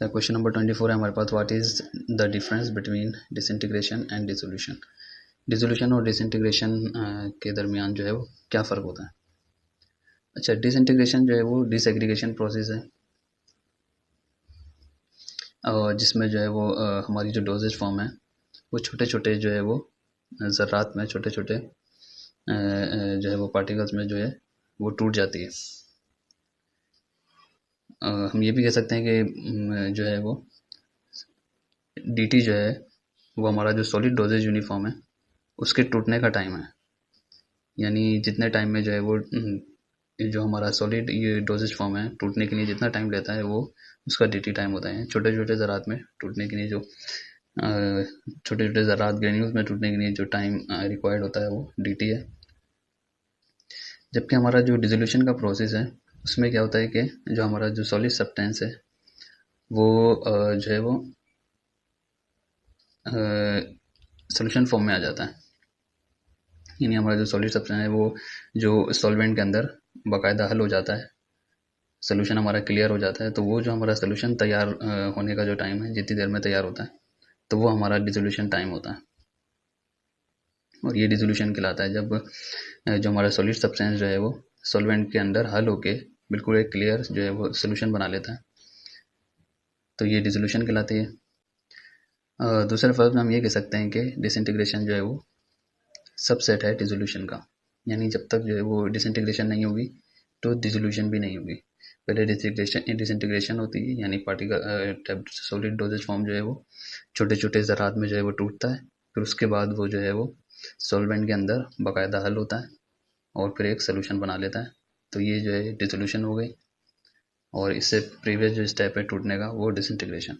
Question number 24 है हमारे पास। What is the difference between disintegration and dissolution. Dissolution और डिसइंटीग्रेशन के दरमियान जो है वो क्या फ़र्क होता है। अच्छा, डिसइंटीग्रेशन जो है वो डिसएग्रीगेशन प्रोसेस है, जिसमें जो है वो हमारी जो डोजेज फॉर्म है वो छोटे छोटे जो है वो ज़रात में छोटे छोटे जो है वो पार्टिकल्स में जो है वो टूट जाती है। हम ये भी कह सकते हैं कि जो है वो dt जो है वो हमारा जो सॉलिड डोजेज यूनिफॉर्म है उसके टूटने का टाइम है, यानी जितने टाइम में जो है वो जो हमारा सॉलिड ये डोजेज फॉर्म है टूटने के लिए जितना टाइम लेता है वो उसका dt टाइम होता है। छोटे छोटे ज़रात में टूटने के लिए जो छोटे छोटे ज़रात ग्रेन्यूल्स में टूटने के लिए जो टाइम रिक्वायर्ड होता है वो dt है। जबकि हमारा जो डिसोल्यूशन का प्रोसेस है उसमें क्या होता है कि जो हमारा जो सॉलिड सब्सटेंस है वो जो है वो सोल्यूशन फॉर्म में आ जाता है, यानी हमारा जो सॉलिड सब्सटेंस है वो जो सॉल्वेंट के अंदर बाकायदा हल हो जाता है, सोल्यूशन हमारा क्लियर हो जाता है। तो वो जो हमारा सोल्यूशन तैयार होने का जो टाइम है, जितनी देर में तैयार होता है, तो वो हमारा डिसोल्यूशन टाइम होता है। और ये डिसोल्यूशन कहलाता है जब जो हमारा सॉलिड सब्सटेंस जो है वो सॉल्वेंट के अंदर हल होके बिल्कुल एक क्लियर जो है वो सोल्यूशन बना लेता है, तो ये डिसोल्यूशन कहलाती है। दूसरे फर्क में हम ये कह सकते हैं कि डिसइंटीग्रेशन जो है वो सबसेट है डिसोल्यूशन का, यानी जब तक जो है वो डिसइंटीग्रेशन नहीं होगी तो डिसोल्यूशन भी नहीं होगी। पहले डिसइंटीग्रेशन होती है, यानी पार्टिकल सॉलिड डोजेज फॉर्म जो है वो छोटे छोटे ज़रात में जो है वो टूटता है, फिर उसके बाद वो जो है वो सॉल्वेंट के अंदर बाकायदा हल होता है और फिर एक सोल्यूशन बना लेता है। तो ये जो है डिसोल्यूशन हो गई, और इससे प्रीवियस जो स्टेप है टूटने का वो डिसइंटीग्रेशन।